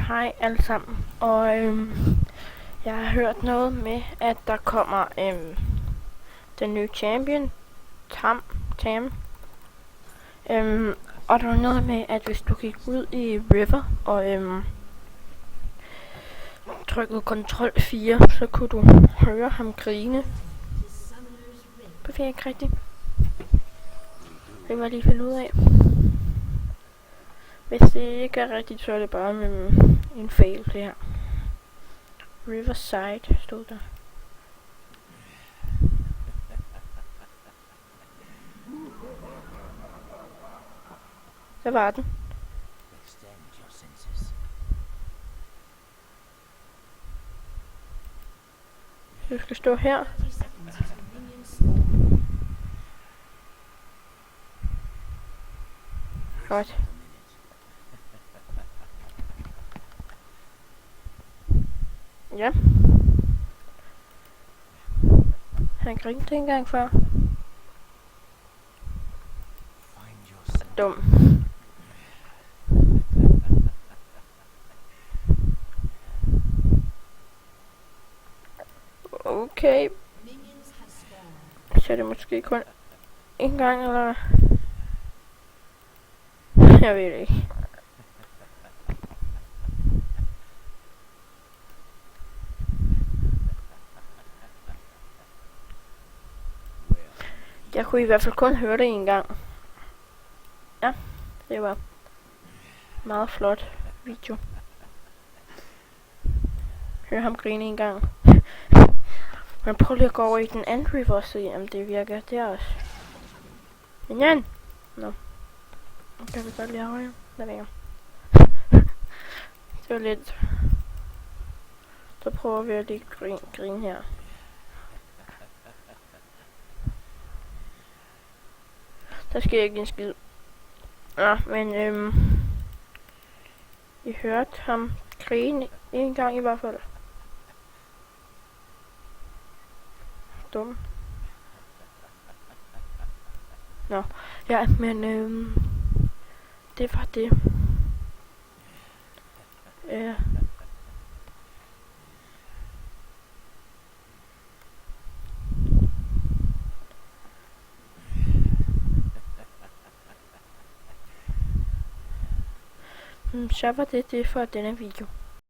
Hej alle sammen, og jeg har hørt noget med, at der kommer den nye champion, Tam. Og der var noget med, at hvis du gik ud i River og trykkede Ctrl 4, så kunne du høre ham grine. Det fik jeg ikke rigtigt. Det var lige finde ud af. Hvis det ikke er rigtigt, så er det bare en fail, det her. Riverside stod der. Hvad var den? Du skal stå her. Godt. Ja. Han grinte en gang før. Dum. Okay. Så er det måske kun en gang, eller? Jeg ved det ikke. Jeg kunne i hvert fald kun høre det en gang. Ja, det var meget flot video. Hør ham grine en gang. Men prøv lige at gå over i den anden river og se, om det virker der også. Men Jan! Nå. Nu kan vi godt lige have lad være. Det var lidt. Så prøver vi at lige grine her. Der sker ikke en skid. Ja, men I hørte ham grine en gang i hvert fald. Dum. Nå, ja, men det var det. Så var det for denne video.